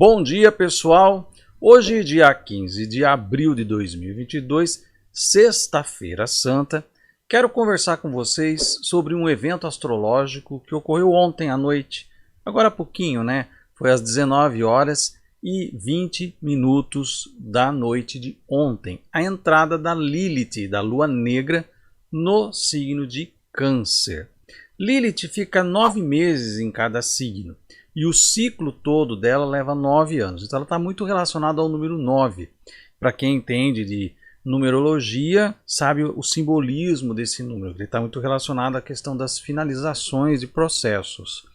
Bom dia, pessoal! Hoje, dia 15 de abril de 2022, sexta-feira santa, quero conversar com vocês sobre um evento astrológico que ocorreu ontem à noite, agora há pouquinho, né? Foi às 19 horas e 20 minutos da noite de ontem, a entrada da Lilith, da Lua Negra, no signo de Câncer. Lilith fica 9 meses em cada signo. E o ciclo todo dela leva 9 anos. Então ela está muito relacionada ao número 9. Para quem entende de numerologia, sabe o simbolismo desse número. Ele está muito relacionado à questão das finalizações de processos.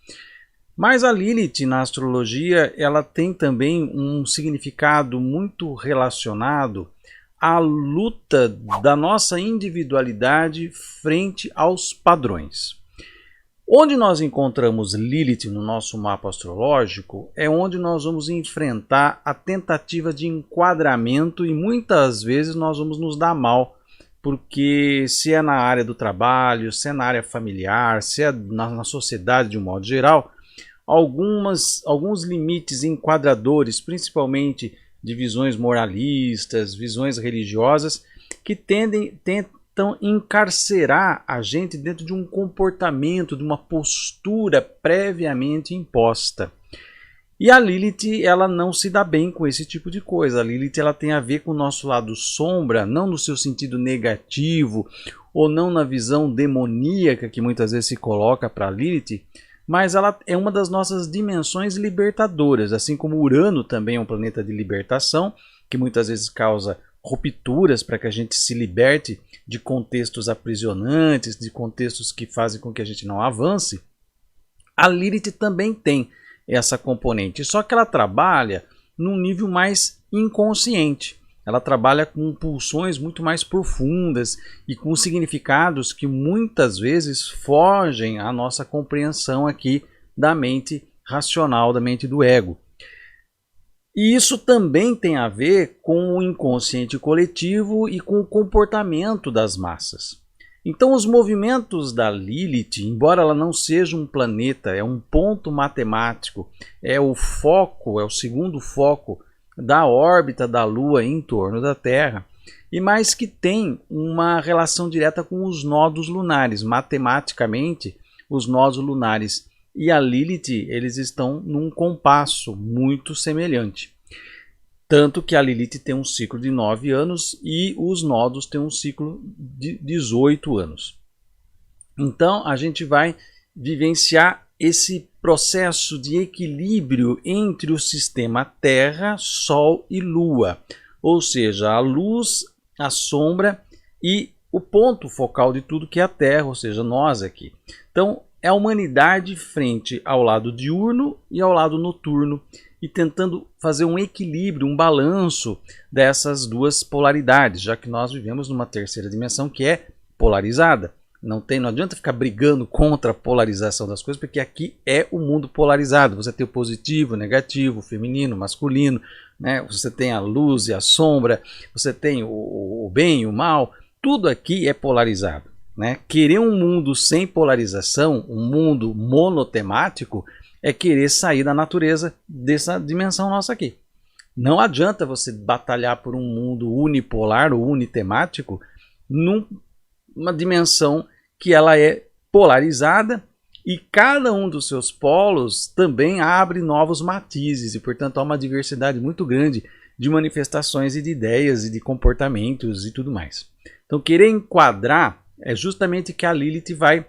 Mas a Lilith, na astrologia, ela tem também um significado muito relacionado à luta da nossa individualidade frente aos padrões. Onde nós encontramos Lilith no nosso mapa astrológico é onde nós vamos enfrentar a tentativa de enquadramento e muitas vezes nós vamos nos dar mal, porque se é na área do trabalho, se é na área familiar, se é na sociedade de um modo geral, alguns limites enquadradores, principalmente de visões moralistas, visões religiosas, que tentam encarcerar a gente dentro de um comportamento, de uma postura previamente imposta. E a Lilith, ela não se dá bem com esse tipo de coisa. A Lilith, ela tem a ver com o nosso lado sombra, não no seu sentido negativo, ou não na visão demoníaca que muitas vezes se coloca para a Lilith, mas ela é uma das nossas dimensões libertadoras, assim como Urano também é um planeta de libertação, que muitas vezes causa rupturas para que a gente se liberte de contextos aprisionantes, de contextos que fazem com que a gente não avance. A Lilith também tem essa componente, só que ela trabalha num nível mais inconsciente. Ela trabalha com pulsões muito mais profundas e com significados que muitas vezes fogem à nossa compreensão aqui da mente racional, da mente do ego. E isso também tem a ver com o inconsciente coletivo e com o comportamento das massas. Então os movimentos da Lilith, embora ela não seja um planeta, é um ponto matemático, é o foco, é o segundo foco da órbita da Lua em torno da Terra, e mais que tem uma relação direta com os nodos lunares. Matematicamente, os nodos lunares e a Lilith, eles estão num compasso muito semelhante. Tanto que a Lilith tem um ciclo de 9 anos e os nodos têm um ciclo de 18 anos. Então a gente vai vivenciar esse processo de equilíbrio entre o sistema Terra, Sol e Lua. Ou seja, a luz, a sombra e o ponto focal de tudo que é a Terra, ou seja, nós aqui. Então é a humanidade frente ao lado diurno e ao lado noturno e tentando fazer um equilíbrio, um balanço dessas duas polaridades, já que nós vivemos numa terceira dimensão que é polarizada. Não adianta ficar brigando contra a polarização das coisas, porque aqui é o mundo polarizado. Você tem o positivo, o negativo, o feminino, o masculino, né? Você tem a luz e a sombra, você tem o bem e o mal, tudo aqui é polarizado. Né? Querer um mundo sem polarização, um mundo monotemático, é querer sair da natureza dessa dimensão nossa aqui. Não adianta você batalhar por um mundo unipolar ou unitemático numa dimensão que ela é polarizada e cada um dos seus polos também abre novos matizes e, portanto, há uma diversidade muito grande de manifestações e de ideias e de comportamentos e tudo mais. Então, querer enquadrar é justamente que a Lilith vai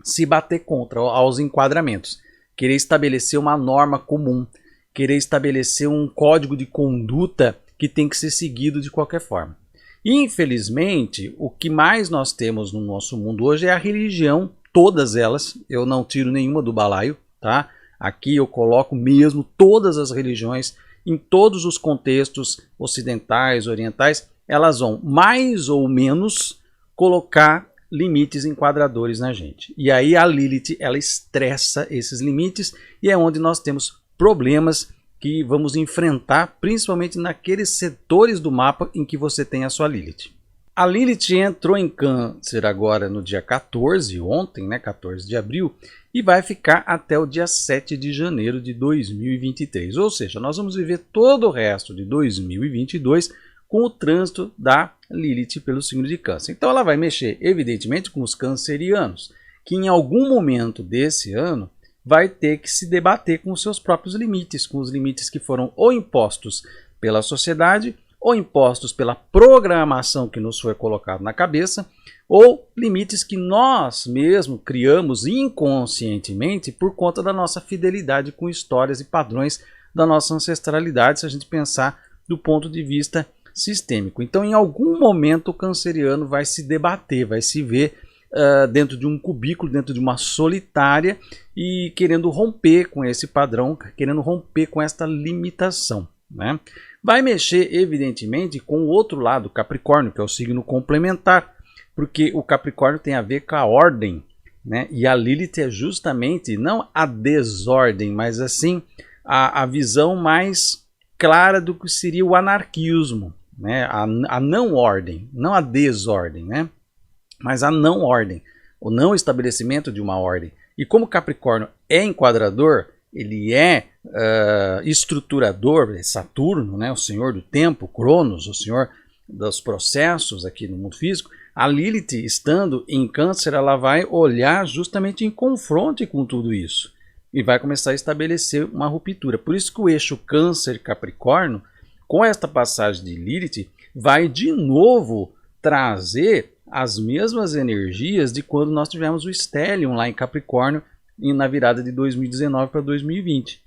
se bater contra aos enquadramentos. Querer estabelecer uma norma comum, querer estabelecer um código de conduta que tem que ser seguido de qualquer forma. Infelizmente, o que mais nós temos no nosso mundo hoje é a religião, todas elas, eu não tiro nenhuma do balaio, tá? Aqui eu coloco mesmo todas as religiões, em todos os contextos ocidentais, orientais, elas vão mais ou menos colocar limites enquadradores na gente. E aí a Lilith, ela estressa esses limites e é onde nós temos problemas que vamos enfrentar, principalmente naqueles setores do mapa em que você tem a sua Lilith. A Lilith entrou em Câncer agora no dia 14, ontem, né, 14 de abril, e vai ficar até o dia 7 de janeiro de 2023. Ou seja, nós vamos viver todo o resto de 2022 com o trânsito da Lilith pelo signo de Câncer. Então ela vai mexer, evidentemente, com os cancerianos, que em algum momento desse ano vai ter que se debater com os seus próprios limites, com os limites que foram ou impostos pela sociedade, ou impostos pela programação que nos foi colocado na cabeça, ou limites que nós mesmos criamos inconscientemente por conta da nossa fidelidade com histórias e padrões da nossa ancestralidade, se a gente pensar do ponto de vista sistêmico. Então, em algum momento, o canceriano vai se debater, vai se ver dentro de um cubículo, dentro de uma solitária e querendo romper com esse padrão, querendo romper com esta limitação, né? Vai mexer, evidentemente, com o outro lado, Capricórnio, que é o signo complementar, porque o Capricórnio tem a ver com a ordem, né? E a Lilith é justamente, não a desordem, mas assim, a visão mais clara do que seria o anarquismo, né? A não ordem, não a desordem, né? Mas a não ordem, o não estabelecimento de uma ordem. E como Capricórnio é enquadrador, ele é estruturador, é Saturno, né, o senhor do tempo, Cronos, o senhor dos processos aqui no mundo físico. A Lilith, estando em Câncer, ela vai olhar justamente em confronto com tudo isso e vai começar a estabelecer uma ruptura. Por isso que o eixo Câncer-Capricórnio, com esta passagem de Lilith, vai de novo trazer as mesmas energias de quando nós tivemos o Stellium lá em Capricórnio na virada de 2019 para 2020.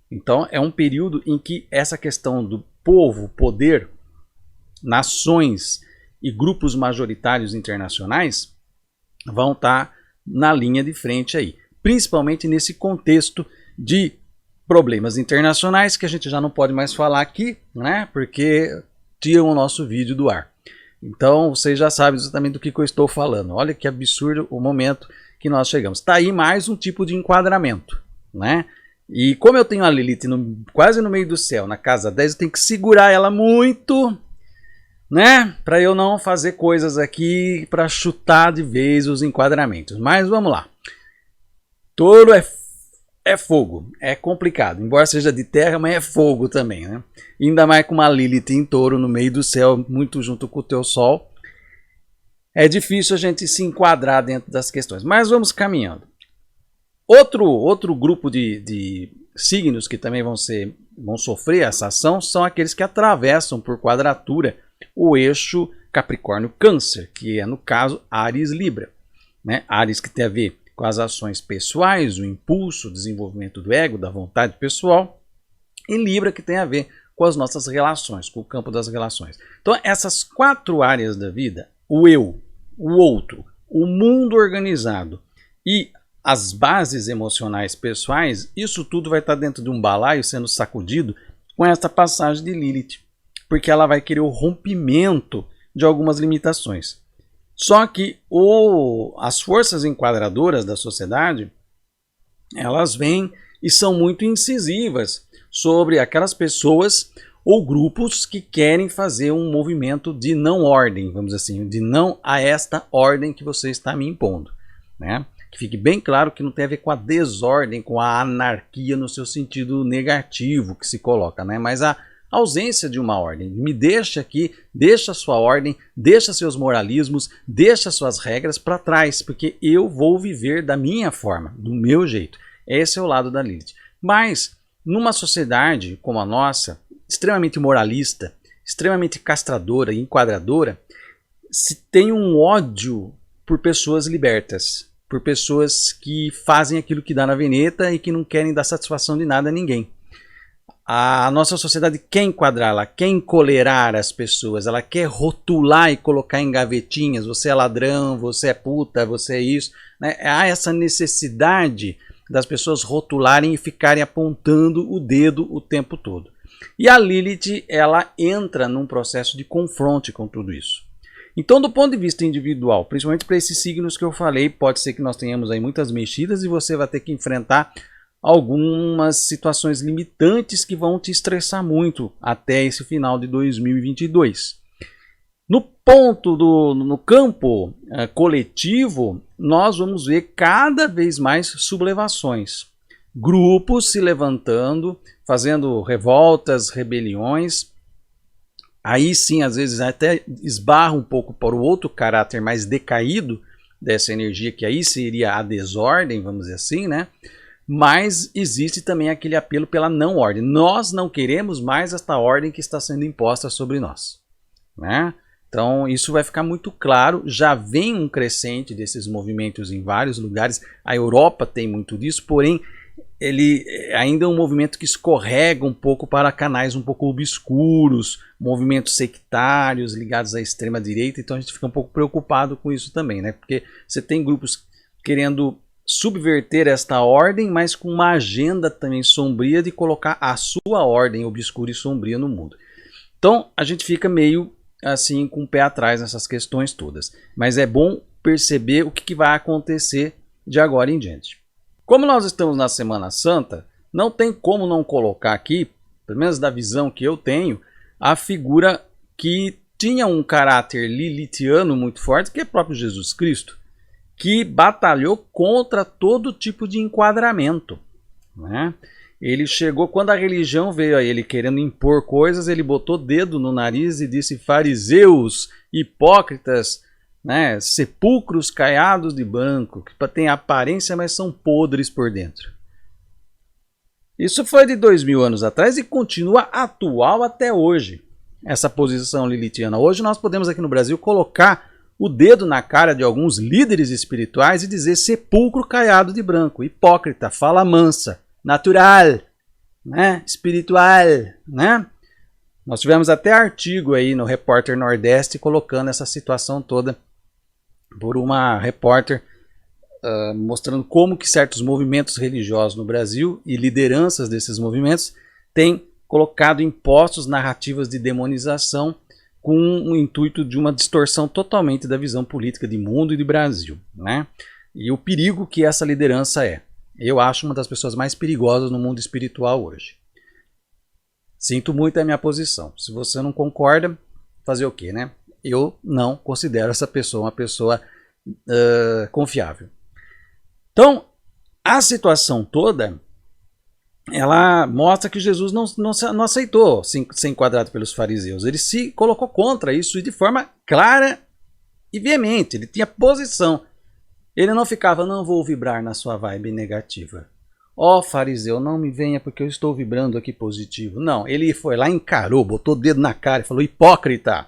Então é um período em que essa questão do povo, poder, nações e grupos majoritários internacionais vão estar na linha de frente aí, principalmente nesse contexto de problemas internacionais que a gente já não pode mais falar aqui, né? Porque tiram o nosso vídeo do ar. Então vocês já sabem exatamente do que eu estou falando. Olha que absurdo o momento que nós chegamos. Está aí mais um tipo de enquadramento, né? E como eu tenho a Lilith quase no meio do céu, na casa 10, eu tenho que segurar ela muito, né? Para eu não fazer coisas aqui para chutar de vez os enquadramentos. Mas vamos lá. Touro é fogo, é complicado. Embora seja de terra, mas é fogo também, né? Ainda mais com uma Lilith em Touro no meio do céu, muito junto com o teu Sol. É difícil a gente se enquadrar dentro das questões, mas vamos caminhando. Outro grupo de signos que também vão sofrer essa ação são aqueles que atravessam por quadratura o eixo Capricórnio-Câncer, que é, no caso, Áries-Libra, né? Áries que tem a ver com as ações pessoais, o impulso, o desenvolvimento do ego, da vontade pessoal, e Libra que tem a ver com as nossas relações, com o campo das relações. Então, essas 4 áreas da vida, o eu, o outro, o mundo organizado e as bases emocionais pessoais, isso tudo vai estar dentro de um balaio sendo sacudido com essa passagem de Lilith, porque ela vai querer o rompimento de algumas limitações. Só que as forças enquadradoras da sociedade, elas vêm e são muito incisivas sobre aquelas pessoas ou grupos que querem fazer um movimento de não ordem, vamos dizer assim, de não a esta ordem que você está me impondo, né? Que fique bem claro que não tem a ver com a desordem, com a anarquia no seu sentido negativo que se coloca, né? Mas a ausência de uma ordem. Me deixa aqui, deixa a sua ordem, deixa seus moralismos, deixa suas regras para trás, porque eu vou viver da minha forma, do meu jeito. Esse é o lado da Lilith. Mas, numa sociedade como a nossa, extremamente moralista, extremamente castradora e enquadradora, se tem um ódio por pessoas libertas, por pessoas que fazem aquilo que dá na veneta e que não querem dar satisfação de nada a ninguém. A nossa sociedade quer enquadrar, ela quer encolerar as pessoas, ela quer rotular e colocar em gavetinhas, você é ladrão, você é puta, você é isso, né? Há essa necessidade das pessoas rotularem e ficarem apontando o dedo o tempo todo. E a Lilith, ela entra num processo de confronto com tudo isso. Então, do ponto de vista individual, principalmente para esses signos que eu falei, pode ser que nós tenhamos aí muitas mexidas e você vai ter que enfrentar algumas situações limitantes que vão te estressar muito até esse final de 2022. No no campo coletivo, nós vamos ver cada vez mais sublevações. Grupos se levantando, fazendo revoltas, rebeliões. Aí sim, às vezes até esbarra um pouco para o outro caráter mais decaído dessa energia, que aí seria a desordem, vamos dizer assim, né? Mas existe também aquele apelo pela não ordem. Nós não queremos mais esta ordem que está sendo imposta sobre nós, né? Então isso vai ficar muito claro. Já vem um crescente desses movimentos em vários lugares. A Europa tem muito disso, porém ele ainda é um movimento que escorrega um pouco para canais um pouco obscuros, movimentos sectários ligados à extrema direita. Então a gente fica um pouco preocupado com isso também, né? Porque você tem grupos querendo subverter esta ordem, mas com uma agenda também sombria de colocar a sua ordem obscura e sombria no mundo. Então a gente fica meio assim com o pé atrás nessas questões todas, mas é bom perceber o que vai acontecer de agora em diante. Como nós estamos na Semana Santa, não tem como não colocar aqui, pelo menos da visão que eu tenho, a figura que tinha um caráter lilitiano muito forte, que é o próprio Jesus Cristo, que batalhou contra todo tipo de enquadramento, né? Ele chegou, quando a religião veio a ele querendo impor coisas, ele botou dedo no nariz e disse: fariseus, hipócritas, né, sepulcros caiados de branco, que têm aparência, mas são podres por dentro. Isso foi de 2000 anos atrás e continua atual até hoje, essa posição lilitiana. Hoje nós podemos aqui no Brasil colocar o dedo na cara de alguns líderes espirituais e dizer sepulcro caiado de branco, hipócrita, fala mansa, natural, né, espiritual, né? Nós tivemos até artigo aí no Repórter Nordeste colocando essa situação toda por uma repórter mostrando como que certos movimentos religiosos no Brasil e lideranças desses movimentos têm colocado impostos narrativas de demonização com o intuito de uma distorção totalmente da visão política de mundo e de Brasil, né? E o perigo que essa liderança é. Eu acho uma das pessoas mais perigosas no mundo espiritual hoje. Sinto muito a minha posição. Se você não concorda, fazer o quê, né? Eu não considero essa pessoa uma pessoa confiável. Então, a situação toda, ela mostra que Jesus não aceitou ser enquadrado pelos fariseus. Ele se colocou contra isso de forma clara e veemente. Ele tinha posição. Ele não ficava: não vou vibrar na sua vibe negativa. Ó, fariseu, não me venha porque eu estou vibrando aqui positivo. Não, ele foi lá, encarou, botou o dedo na cara e falou: hipócrita.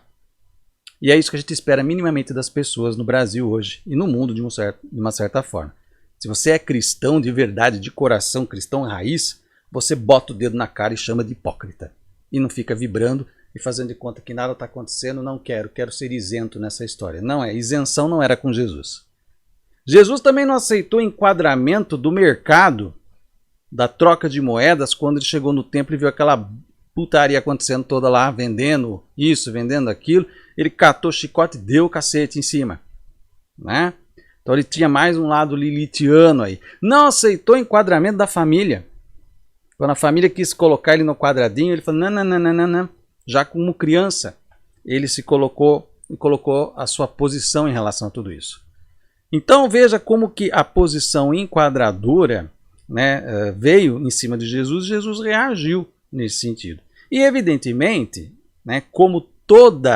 E é isso que a gente espera minimamente das pessoas no Brasil hoje e no mundo de uma certa forma. Se você é cristão de verdade, de coração, cristão raiz, você bota o dedo na cara e chama de hipócrita. E não fica vibrando e fazendo de conta que nada está acontecendo. Não quero ser isento nessa história. Não é, isenção não era com Jesus. Jesus também não aceitou enquadramento do mercado, da troca de moedas, quando ele chegou no templo e viu aquela putaria acontecendo toda lá, vendendo isso, vendendo aquilo. Ele catou chicote e deu o cacete em cima, né? Então ele tinha mais um lado lilitiano aí. Não aceitou enquadramento da família. Quando a família quis colocar ele no quadradinho, ele falou: não. Já como criança, ele se colocou e colocou a sua posição em relação a tudo isso. Então veja como que a posição enquadradora, né, veio em cima de Jesus. Jesus reagiu nesse sentido. E evidentemente, né, como todo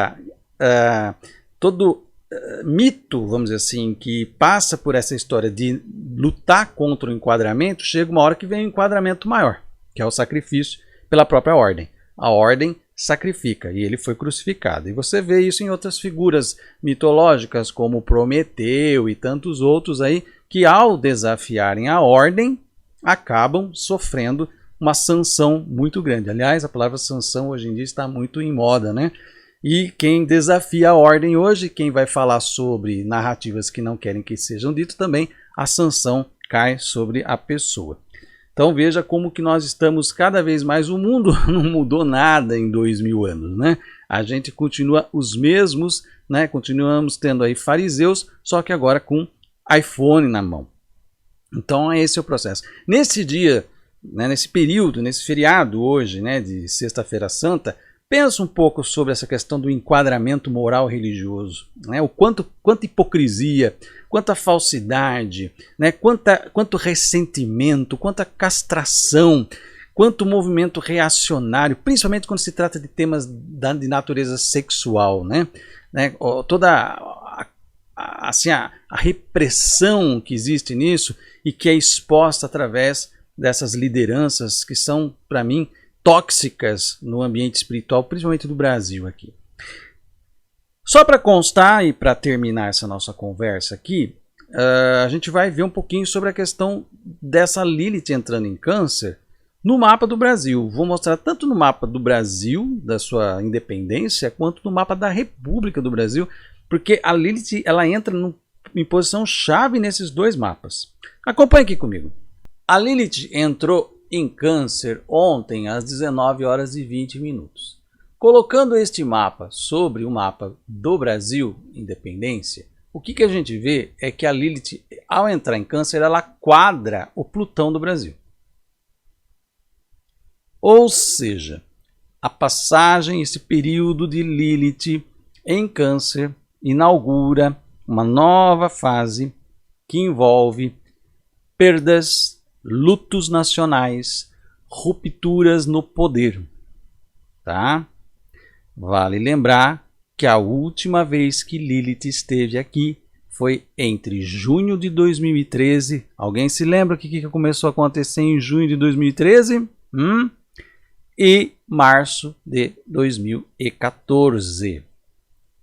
mito, vamos dizer assim, que passa por essa história de lutar contra o enquadramento, chega uma hora que vem um enquadramento maior, que é o sacrifício pela própria ordem. A ordem sacrifica e ele foi crucificado. E você vê isso em outras figuras mitológicas, como Prometeu e tantos outros aí, que ao desafiarem a ordem, acabam sofrendo uma sanção muito grande. Aliás, a palavra sanção hoje em dia está muito em moda, né? E quem desafia a ordem hoje, quem vai falar sobre narrativas que não querem que sejam ditas também, a sanção cai sobre a pessoa. Então veja como que nós estamos cada vez mais, o mundo não mudou nada em 2000 anos, né? A gente continua os mesmos, né? Continuamos tendo aí fariseus, só que agora com iPhone na mão. Então esse é o processo. Nesse dia, né, nesse período, nesse feriado hoje, né, de Sexta-feira Santa, Pensa um pouco sobre essa questão do enquadramento moral religioso, né? O quanta hipocrisia, quanta falsidade, né? Quanto ressentimento, quanta castração, quanto movimento reacionário, principalmente quando se trata de temas de natureza sexual, né? Toda a repressão que existe nisso e que é exposta através dessas lideranças que são, para mim, tóxicas no ambiente espiritual, principalmente do Brasil aqui. Só para constar e para terminar essa nossa conversa aqui, a gente vai ver um pouquinho sobre a questão dessa Lilith entrando em Câncer no mapa do Brasil. Vou mostrar tanto no mapa do Brasil, da sua independência, quanto no mapa da República do Brasil, porque a Lilith ela entra em posição chave nesses dois mapas. Acompanhe aqui comigo. A Lilith entrou em Câncer ontem às 19 horas e 20 minutos. Colocando este mapa sobre o mapa do Brasil, independência, o que a gente vê é que a Lilith, ao entrar em Câncer, ela quadra o Plutão do Brasil. Ou seja, a passagem, esse período de Lilith em Câncer, inaugura uma nova fase que envolve perdas, lutos nacionais, rupturas no poder, tá? Vale lembrar que a última vez que Lilith esteve aqui foi entre junho de 2013. Alguém se lembra o que começou a acontecer em junho de 2013? E março de 2014.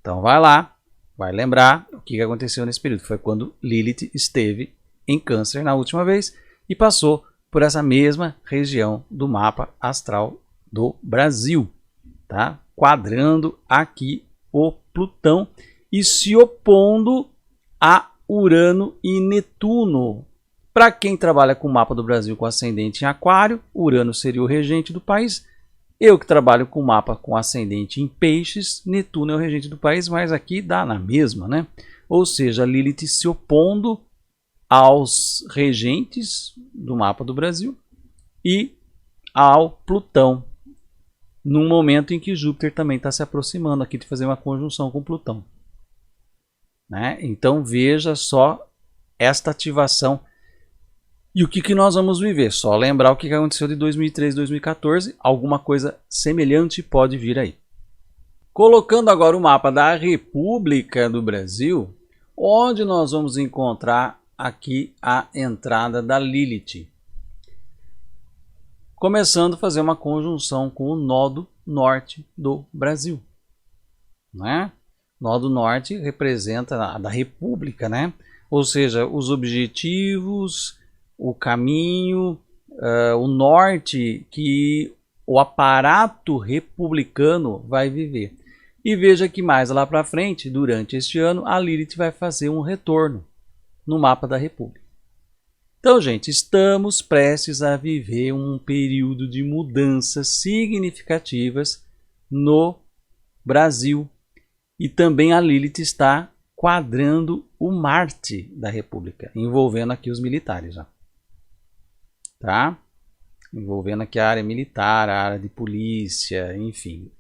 Então vai lá, vai lembrar o que aconteceu nesse período. Foi quando Lilith esteve em Câncer na última vez e passou por essa mesma região do mapa astral do Brasil, tá? Quadrando aqui o Plutão e se opondo a Urano e Netuno. Para quem trabalha com o mapa do Brasil com ascendente em Aquário, Urano seria o regente do país. Eu que trabalho com o mapa com ascendente em Peixes, Netuno é o regente do país, mas aqui dá na mesma, né? Ou seja, Lilith se opondo aos regentes do mapa do Brasil e ao Plutão, num momento em que Júpiter também está se aproximando aqui de fazer uma conjunção com Plutão, né? Então veja só esta ativação. E o que nós vamos viver? Só lembrar o que aconteceu de 2013 2014, alguma coisa semelhante pode vir aí. Colocando agora o mapa da República do Brasil, onde nós vamos encontrar aqui a entrada da Lilith. Começando a fazer uma conjunção com o nodo norte do Brasil, né? Nodo norte representa a da República, né? Ou seja, os objetivos, o caminho, o norte que o aparato republicano vai viver. E veja que mais lá para frente, durante este ano, a Lilith vai fazer um retorno no mapa da República. Então, gente, estamos prestes a viver um período de mudanças significativas no Brasil. E também a Lilith está quadrando o Marte da República, envolvendo aqui os militares já. Tá? Envolvendo aqui a área militar, a área de polícia, enfim.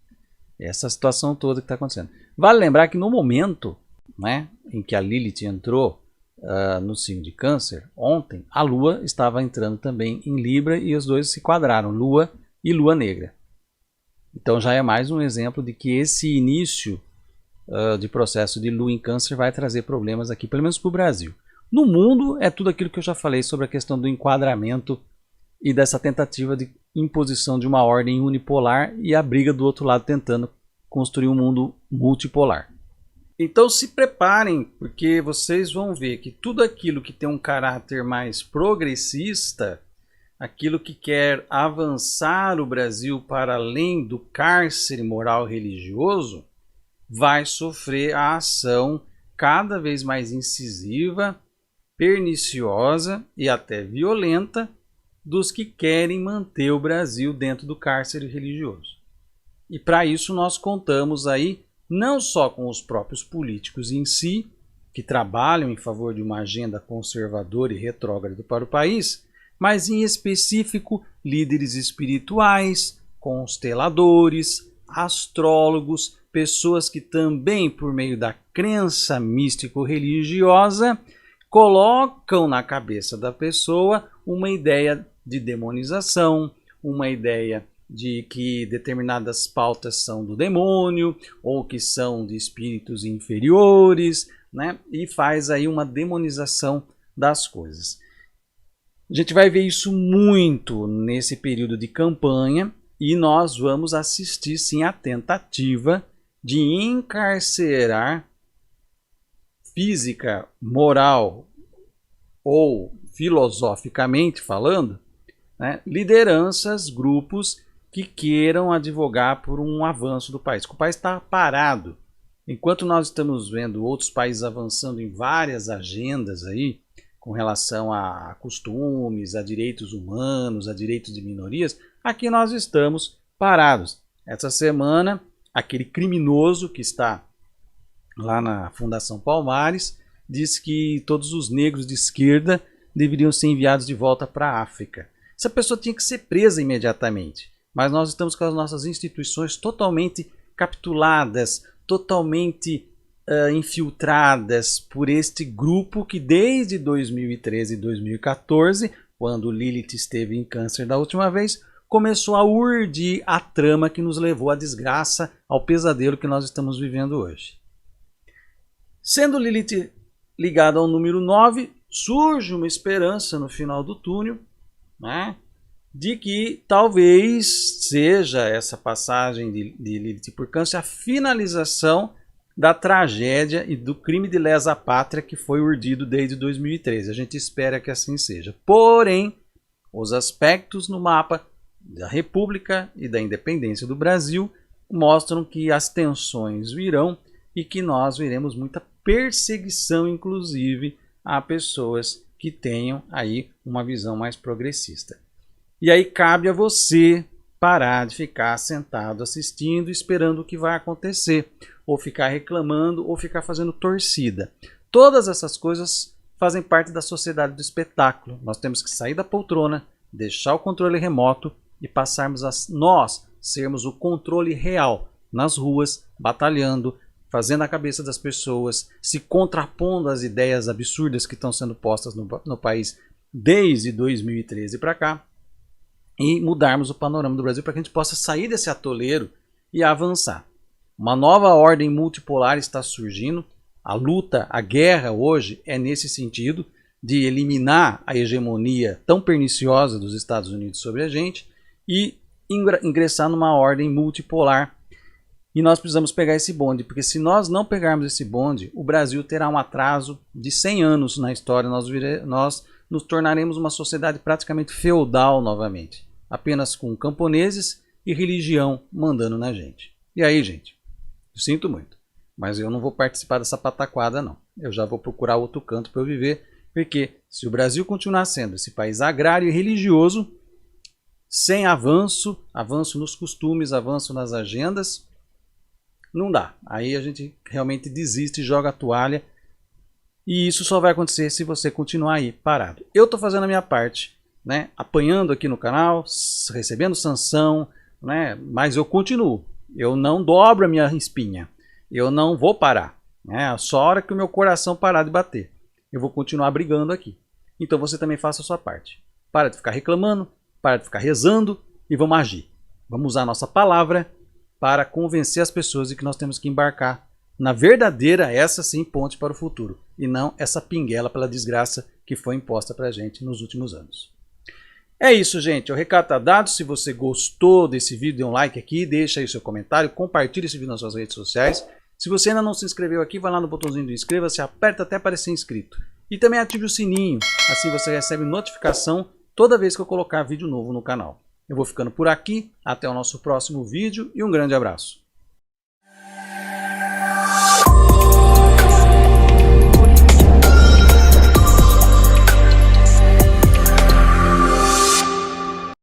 Essa situação toda que está acontecendo. Vale lembrar que no momento, né, em que a Lilith entrou no signo de Câncer, ontem, a Lua estava entrando também em Libra e os dois se quadraram, Lua e Lua Negra. Então já é mais um exemplo de que esse início de processo de Lua em Câncer vai trazer problemas aqui, pelo menos para o Brasil. No mundo é tudo aquilo que eu já falei sobre a questão do enquadramento e dessa tentativa de imposição de uma ordem unipolar e a briga do outro lado tentando construir um mundo multipolar. Então se preparem, porque vocês vão ver que tudo aquilo que tem um caráter mais progressista, aquilo que quer avançar o Brasil para além do cárcere moral religioso, vai sofrer a ação cada vez mais incisiva, perniciosa e até violenta dos que querem manter o Brasil dentro do cárcere religioso. E para isso nós contamos aí não só com os próprios políticos em si, que trabalham em favor de uma agenda conservadora e retrógrada para o país, mas em específico líderes espirituais, consteladores, astrólogos, pessoas que também, por meio da crença místico-religiosa, colocam na cabeça da pessoa uma ideia de demonização, uma ideia de que determinadas pautas são do demônio ou que são de espíritos inferiores, né? E faz aí uma demonização das coisas. A gente vai ver isso muito nesse período de campanha e nós vamos assistir sim a tentativa de encarcerar física, moral ou filosoficamente falando, né, lideranças, grupos que queiram advogar por um avanço do país. O país está parado. Enquanto nós estamos vendo outros países avançando em várias agendas aí, com relação a costumes, a direitos humanos, a direitos de minorias, aqui nós estamos parados. Essa semana, aquele criminoso que está lá na Fundação Palmares disse que todos os negros de esquerda deveriam ser enviados de volta para a África. Essa pessoa tinha que ser presa imediatamente. Mas nós estamos com as nossas instituições totalmente capituladas, totalmente infiltradas por este grupo que desde 2013 e 2014, quando Lilith esteve em Câncer da última vez, começou a urdir a trama que nos levou à desgraça, ao pesadelo que nós estamos vivendo hoje. Sendo Lilith ligada ao número 9, surge uma esperança no final do túnel, né, de que talvez seja essa passagem de Lilith por Câncer a finalização da tragédia e do crime de lesa pátria que foi urdido desde 2013. A gente espera que assim seja. Porém, os aspectos no mapa da República e da independência do Brasil mostram que as tensões virão e que nós veremos muita perseguição, inclusive, a pessoas que tenham aí uma visão mais progressista. E aí cabe a você parar de ficar sentado assistindo, esperando o que vai acontecer, ou ficar reclamando, ou ficar fazendo torcida. Todas essas coisas fazem parte da sociedade do espetáculo. Nós temos que sair da poltrona, deixar o controle remoto e passarmos a nós sermos o controle real nas ruas, batalhando, fazendo a cabeça das pessoas, se contrapondo às ideias absurdas que estão sendo postas no país desde 2013 para cá, e mudarmos o panorama do Brasil para que a gente possa sair desse atoleiro e avançar. Uma nova ordem multipolar está surgindo. A luta, a guerra hoje é nesse sentido de eliminar a hegemonia tão perniciosa dos Estados Unidos sobre a gente e ingressar numa ordem multipolar. E nós precisamos pegar esse bonde, porque se nós não pegarmos esse bonde, o Brasil terá um atraso de 100 anos na história. Nós nos tornaremos uma sociedade praticamente feudal novamente, apenas com camponeses e religião mandando na gente. E aí, gente, eu sinto muito, mas eu não vou participar dessa pataquada não. Eu já vou procurar outro canto para eu viver, porque se o Brasil continuar sendo esse país agrário e religioso, sem avanço nos costumes, avanço nas agendas, não dá. Aí a gente realmente desiste e joga a toalha, e isso só vai acontecer se você continuar aí parado. Eu estou fazendo a minha parte, né, apanhando aqui no canal, recebendo sanção, né, mas eu continuo. Eu não dobro a minha espinha. Eu não vou parar. Né, só a hora que o meu coração parar de bater. Eu vou continuar brigando aqui. Então você também faça a sua parte. Para de ficar reclamando, para de ficar rezando e vamos agir. Vamos usar a nossa palavra para convencer as pessoas de que nós temos que embarcar na verdadeira, essa sim, ponte para o futuro. E não essa pinguela pela desgraça que foi imposta para a gente nos últimos anos. É isso, gente. O recado está dado. Se você gostou desse vídeo, dê um like aqui, deixa aí seu comentário, compartilhe esse vídeo nas suas redes sociais. Se você ainda não se inscreveu aqui, vai lá no botãozinho do inscreva-se, aperta até aparecer inscrito. E também ative o sininho, assim você recebe notificação toda vez que eu colocar vídeo novo no canal. Eu vou ficando por aqui, até o nosso próximo vídeo e um grande abraço.